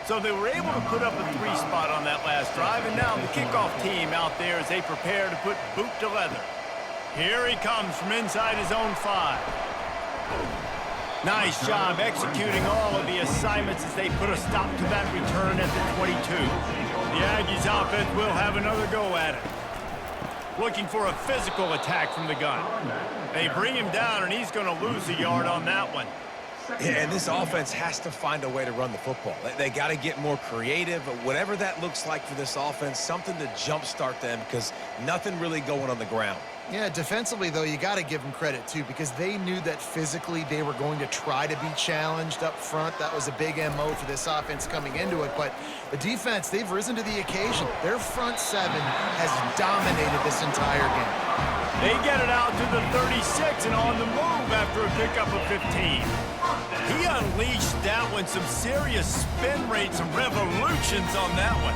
So they were able to put up a 3 spot on that last drive, and now the kickoff team out there as they prepare to put boot to leather. Here he comes from inside his own 5. Nice job executing all of the assignments as they put a stop to that return at the 22. The Aggies offense will have another go at it. Looking for a physical attack from the gun. They bring him down, and he's going to lose a yard on that one. Yeah, and this offense has to find a way to run the football. They got to get more creative, whatever that looks like for this offense, something to jumpstart them because nothing really going on the ground. Yeah, defensively, though, you got to give them credit, too, because they knew that physically they were going to try to be challenged up front. That was a big MO for this offense coming into it. But the defense, they've risen to the occasion. Their front 7 has dominated this entire game. They get it out to the 36 and on the move after a pickup of 15. He unleashed that one, some serious spin rates and revolutions on that one.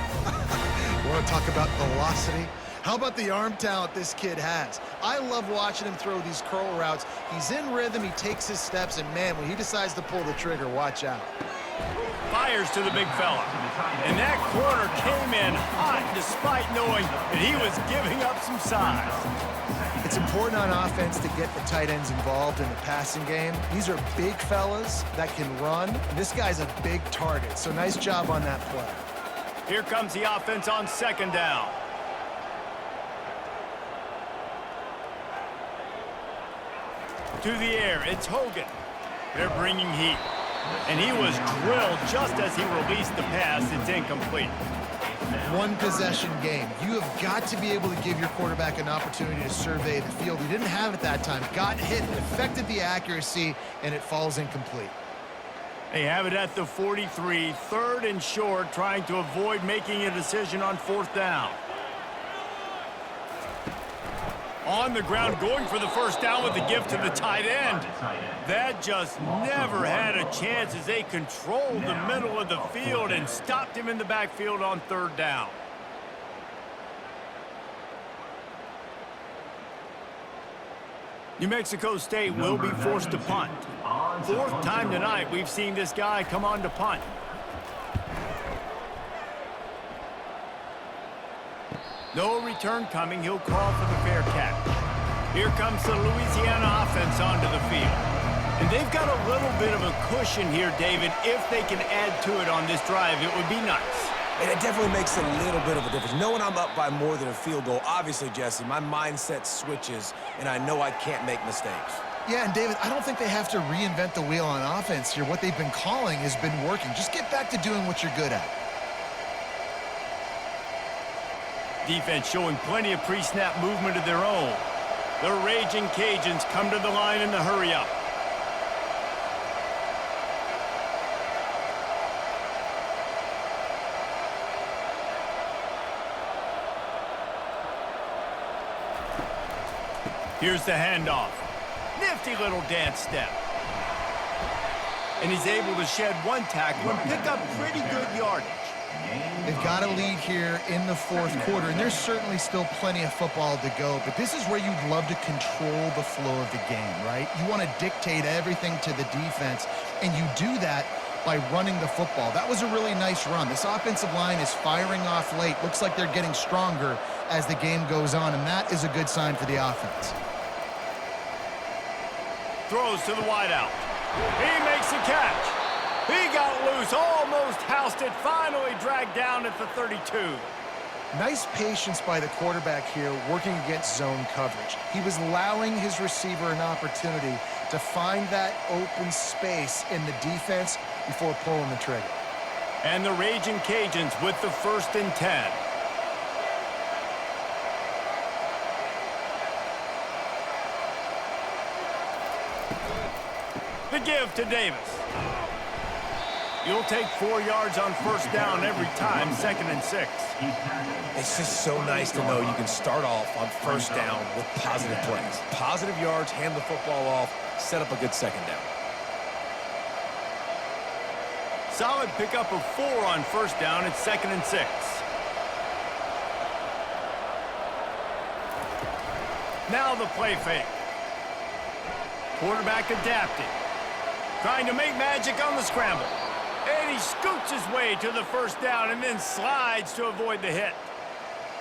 You want to talk about velocity? How about the arm talent this kid has? I love watching him throw these curl routes. He's in rhythm, he takes his steps, and man, when he decides to pull the trigger, watch out. Fires to the big fella. And that corner came in hot despite knowing that he was giving up some size. It's important on offense to get the tight ends involved in the passing game. These are big fellas that can run. This guy's a big target, so nice job on that play. Here comes the offense on 2nd down. To the air, it's Hogan. They're bringing heat. And he was drilled just as he released the pass. It's incomplete. One possession game. You have got to be able to give your quarterback an opportunity to survey the field. He didn't have it that time. Got hit, it affected the accuracy, and it falls incomplete. They have it at the 43, 3rd and short, trying to avoid making a decision on 4th down. On the ground, going for the first down with the give to the tight end. That just never had a chance as they controlled the middle of the field and stopped him in the backfield on 3rd down. New Mexico State will be forced to punt. 4th time tonight we've seen this guy come on to punt. No return coming. He'll call for the fair catch. Here comes the Louisiana offense onto the field. And they've got a little bit of a cushion here, David. If they can add to it on this drive, it would be nice. And it definitely makes a little bit of a difference. Knowing I'm up by more than a field goal, obviously, Jesse, my mindset switches, and I know I can't make mistakes. Yeah, and David, I don't think they have to reinvent the wheel on offense here. What they've been calling has been working. Just get back to doing what you're good at. Defense showing plenty of pre-snap movement of their own. The Raging Cajuns come to the line in the hurry-up. Here's the handoff. Nifty little dance step. And he's able to shed one tackle and pick up pretty good yardage. They've got a lead here in the fourth quarter, and there's certainly still plenty of football to go, but this is where you'd love to control the flow of the game, right? You want to dictate everything to the defense, and you do that by running the football. That was a really nice run. This offensive line is firing off late. Looks like they're getting stronger as the game goes on, and that is a good sign for the offense. Throws to the wideout. He makes the catch. He got loose, almost housed it, finally dragged down at the 32. Nice patience by the quarterback here working against zone coverage. He was allowing his receiver an opportunity to find that open space in the defense before pulling the trigger. And the Raging Cajuns with the 1st and 10. The give to Davis. You'll take 4 yards on 1st down every time, 2nd and 6. It's just so nice to know you can start off on 1st down with positive plays. Positive yards, hand the football off, set up a good 2nd down. Solid pickup of 4 on 1st down at 2nd and 6. Now the play fake. Quarterback adapted. Trying to make magic on the scramble. And he scoots his way to the 1st down and then slides to avoid the hit.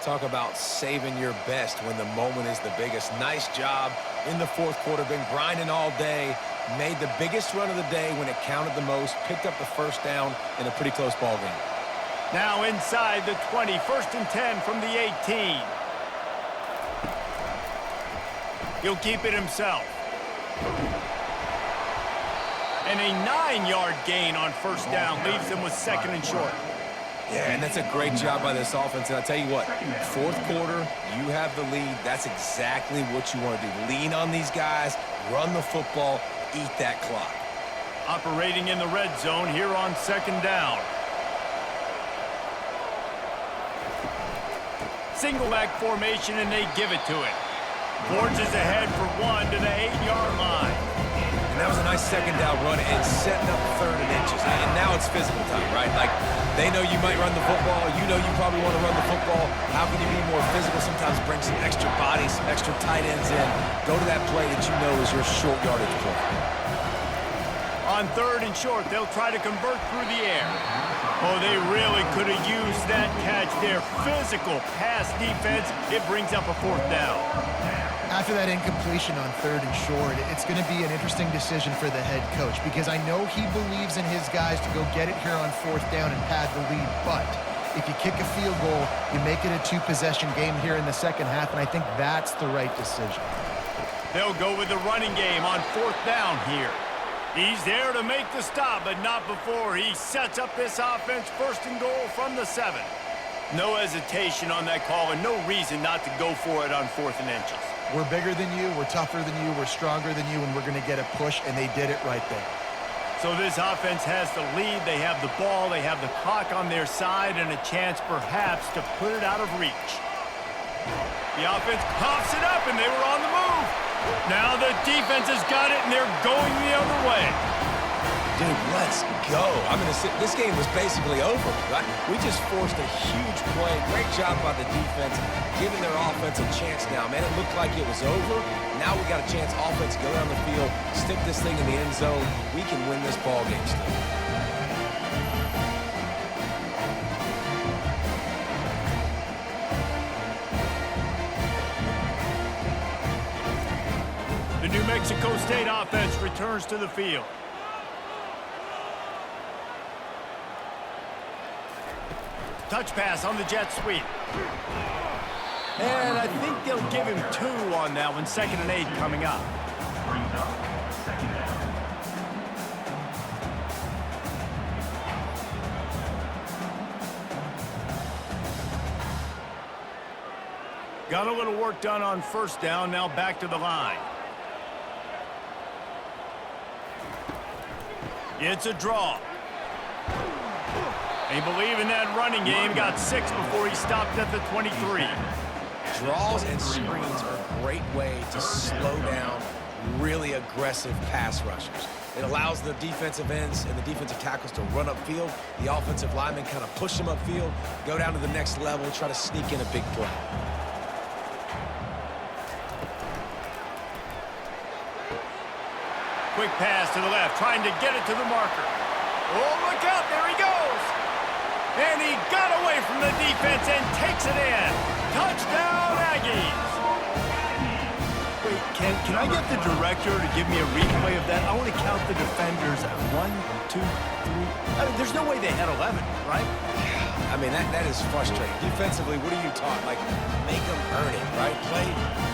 Talk about saving your best when the moment is the biggest. Nice job in the 4th quarter. Been grinding all day. Made the biggest run of the day when it counted the most. Picked up the 1st down in a pretty close ball game. Now inside the 20. 1st and 10 from the 18. He'll keep it himself. And a 9-yard gain on 1st down leaves them with 2nd and short. Yeah, and that's a great job by this offense. And I'll tell you what, 4th quarter, you have the lead. That's exactly what you want to do. Lean on these guys, run the football, eat that clock. Operating in the red zone here on 2nd down. Single back formation, and they give it to it. Forges ahead for 1 to the 8-yard line. And that was a nice 2nd down run and setting up 3rd and inches. And now it's physical time, right? Like, they know you might run the football. You know you probably want to run the football. How can you be more physical? Sometimes bring some extra bodies, some extra tight ends in. Go to that play that you know is your short yardage play. On 3rd and short, they'll try to convert through the air. Oh, they really could have used that catch there. Physical pass defense. It brings up a 4th down. After that incompletion on 3rd and short, it's going to be an interesting decision for the head coach because I know he believes in his guys to go get it here on 4th down and pad the lead, but if you kick a field goal, you make it a 2-possession game here in the 2nd half, and I think that's the right decision. They'll go with the running game on 4th down here. He's there to make the stop, but not before he sets up this offense 1st and goal from the 7. No hesitation on that call and no reason not to go for it on 4th and inches. We're bigger than you, we're tougher than you, we're stronger than you, and we're going to get a push, and they did it right there. So this offense has the lead, they have the ball, they have the clock on their side, and a chance perhaps to put it out of reach. The offense coughs it up, and they were on the move. Now the defense has got it, and they're going the other way. Dude, let's go. I'm going to say this game was basically over, right? We just forced a huge play. Great job by the defense, giving their offense a chance now. Man, it looked like it was over. Now we got a chance, offense, go down the field, stick this thing in the end zone. We can win this ball game still. The New Mexico State offense returns to the field. Touch pass on the jet sweep. And I think they'll give him 2 on that one. 2nd and 8 coming up. Got a little work done on first down, now back to the line. It's a draw. They believe in that running game. Got 6 before he stopped at the 23. Draws and screens are a great way to slow down really aggressive pass rushers. It allows the defensive ends and the defensive tackles to run upfield. The offensive linemen kind of push them upfield, go down to the next level, try to sneak in a big play. Quick pass to the left, trying to get it to the marker. Oh, look out, there he goes. And he got away from the defense and takes it in. Touchdown, Aggies. Wait, can I get the director to give me a replay of that? I want to count the defenders at 1, 2, 3. I mean, there's no way they had 11, right? I mean, that is frustrating. Defensively, what are you taught? Like, make them earn it, right?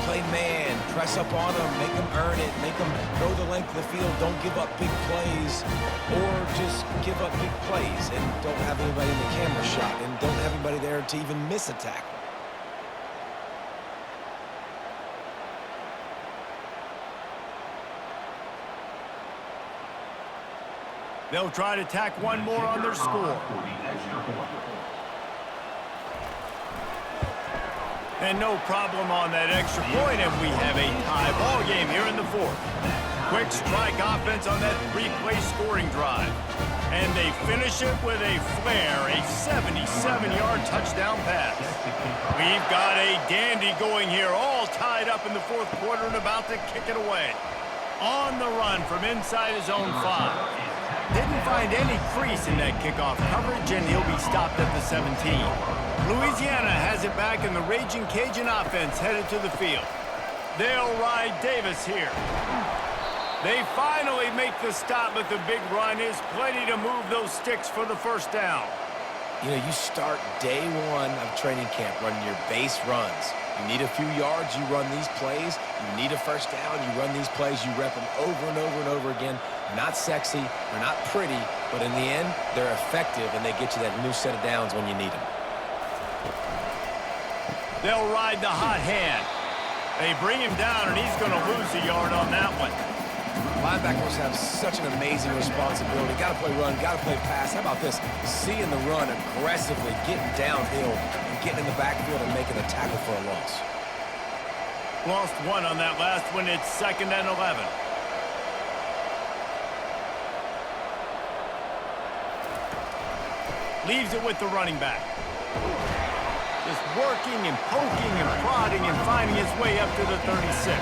Play man, press up on them, make them earn it, make them go the length of the field, don't give up big plays, or just give up big plays and don't have anybody in the camera shot and don't have anybody there to even miss a tackle. They'll try to tack one more on their score. And no problem on that extra point, and we have a tie ball game here in the fourth. Quick strike offense on that three-play scoring drive. And they finish it with a flair, a 77-yard touchdown pass. We've got a dandy going here, all tied up in the fourth quarter and about to kick it away. On the run from inside his own 5. Didn't find any crease in that kickoff coverage, and he'll be stopped at the 17. Louisiana has it back, and the Raging Cajun offense headed to the field. They'll ride Davis here. They finally make the stop, but the big run is plenty to move those sticks for the first down. You know, you start day one of training camp running your base runs. You need a few yards, you run these plays. You need a first down, you run these plays. You rep them over and over and over again. Not sexy, they're not pretty, but in the end, they're effective, and they get you that new set of downs when you need them. They'll ride the hot hand. They bring him down, and he's going to lose a yard on that one. Linebackers have such an amazing responsibility. Got to play run, got to play pass. How about this? Seeing the run aggressively, getting downhill, and getting in the backfield and making a tackle for a loss. Lost one on that last one. It's 2nd and 11. Leaves it with the running back. Just working and poking and prodding and finding his way up to the 36.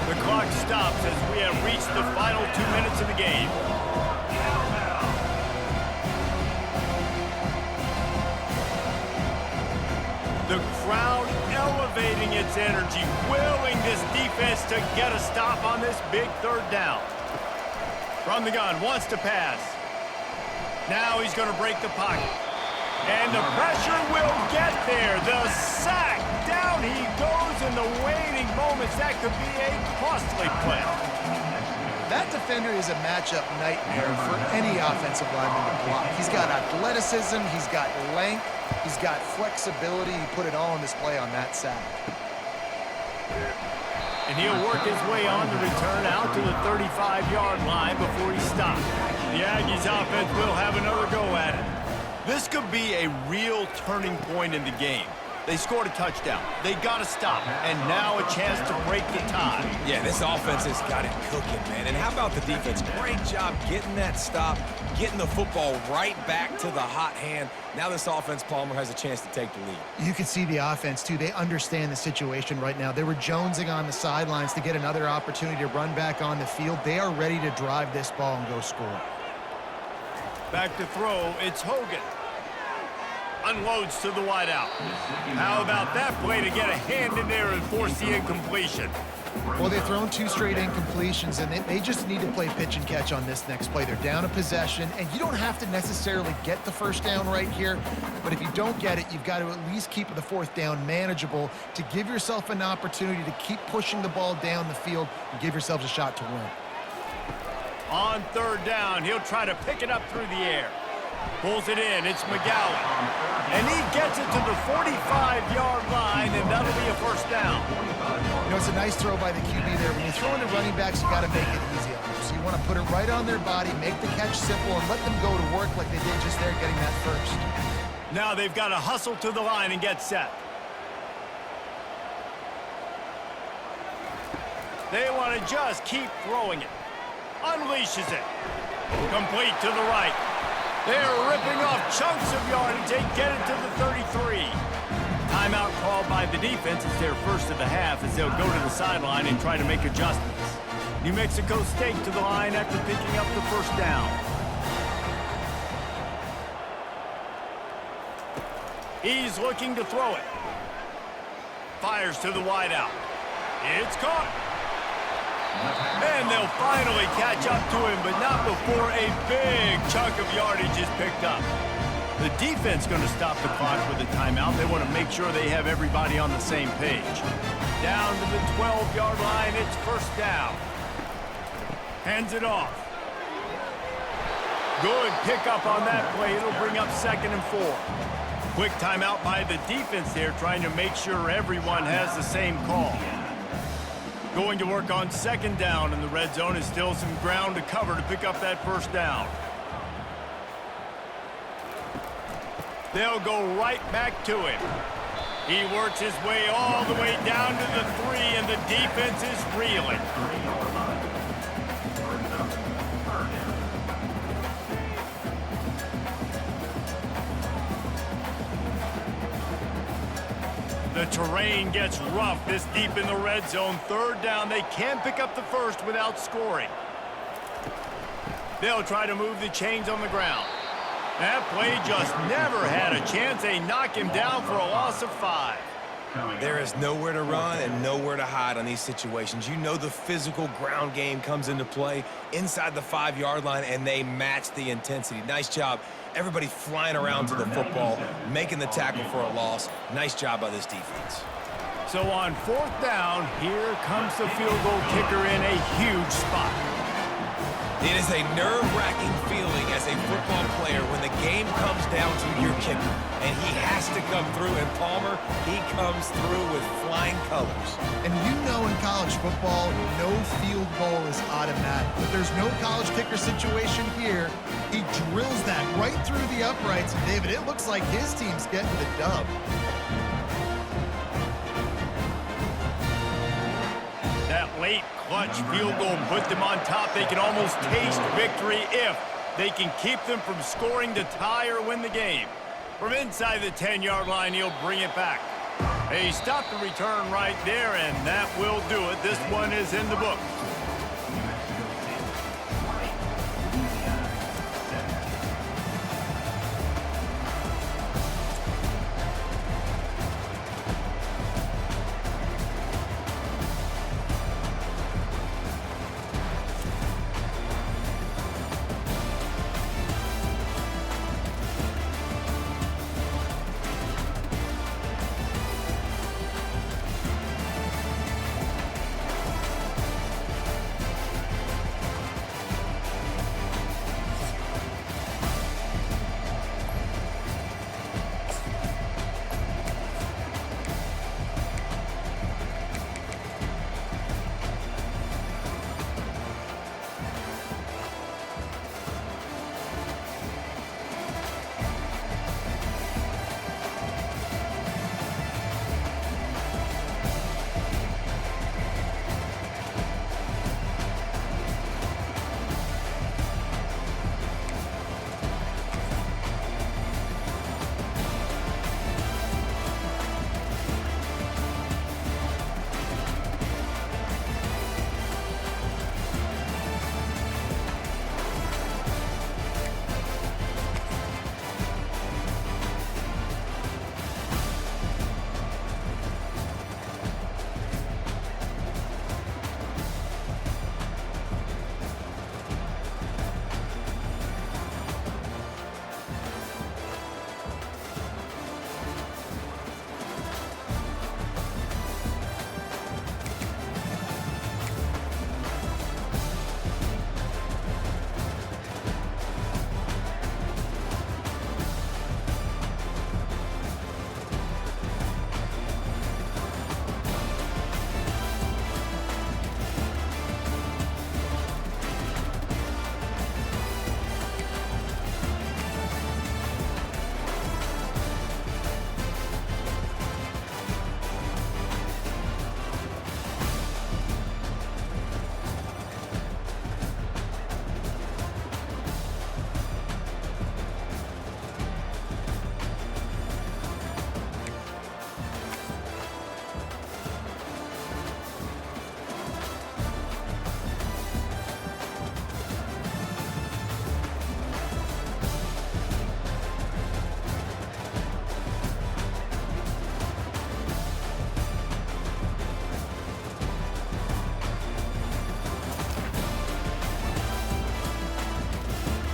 The clock stops as we have reached the final 2 minutes of the game. The crowd elevating its energy, willing this defense to get a stop on this big third down. From the gun, wants to pass. Now he's going to break the pocket. And the pressure will get there. The sack. Down he goes in the waning moments. That could be a costly play. That defender is a matchup nightmare for any offensive lineman to block. He's got athleticism, he's got length, he's got flexibility. He put it all on display on that sack. And he'll work his way on the return out to the 35-yard line before he stops. The Aggies offense will have another go at it. This could be a real turning point in the game. They scored a touchdown. They got to stop. And now a chance to break the tie. Yeah, this offense has got it cooking, man. And how about the defense? Great job getting that stop, getting the football right back to the hot hand. Now this offense, Palmer, has a chance to take the lead. You can see the offense, too. They understand the situation right now. They were jonesing on the sidelines to get another opportunity to run back on the field. They are ready to drive this ball and go score. Back to throw, it's Hogan. Unloads to the wideout. How about that play to get a hand in there and force the incompletion? Well, they've thrown 2 straight incompletions, and they just need to play pitch and catch on this next play. They're down a possession, and you don't have to necessarily get the first down right here, but if you don't get it, you've got to at least keep the 4th down manageable to give yourself an opportunity to keep pushing the ball down the field and give yourselves a shot to win. On 3rd down, he'll try to pick it up through the air. Pulls it in. It's McGowan. And he gets it to the 45-yard line, and that'll be a first down. You know, it's a nice throw by the QB there. When you throw into running backs, you got to make it easy on them. So you want to put it right on their body, make the catch simple, and let them go to work like they did just there getting that first. Now they've got to hustle to the line and get set. They want to just keep throwing it. Unleashes it. Complete to the right. They're ripping off chunks of yardage. They get it to the 33. Timeout called by the defense. It's their first of the half as they'll go to the sideline and try to make adjustments. New Mexico State to the line after picking up the first down. He's looking to throw it. Fires to the wideout. It's caught. And they'll finally catch up to him, but not before a big chunk of yardage is picked up. The defense going to stop the clock with a timeout. They want to make sure they have everybody on the same page. Down to the 12-yard line, it's first down. Hands it off. Good pickup on that play. It'll bring up 2nd and 4. Quick timeout by the defense there, trying to make sure everyone has the same call. Going to work on 2nd down, and the red zone is still some ground to cover to pick up that first down. They'll go right back to him. He works his way all the way down to the 3, and the defense is reeling. The terrain gets rough this deep in the red zone. 3rd down. They can pick up the first without scoring. They'll try to move the chains on the ground. That play just never had a chance. They knock him down for a loss of 5. There is nowhere to run and nowhere to hide on these situations. You know the physical ground game comes into play inside the 5-yard line, and they match the intensity. Nice job. Everybody flying around to the football, making the tackle for a loss. Nice job by this defense. So on 4th down, here comes the field goal kicker in a huge spot. It is a nerve-wracking feeling as a football player when the game comes down to your kicker, and he has to come through. And Palmer, he comes through with flying colors. And you know in college football, no field goal is automatic. But there's no college kicker situation here. He drills that right through the uprights. And David, it looks like his team's getting the dub. That late clutch field goal put them on top. They can almost taste victory if they can keep them from scoring to tie or win the game. From inside the 10-yard line, he'll bring it back. They stop the return right there, and that will do it. This one is in the book.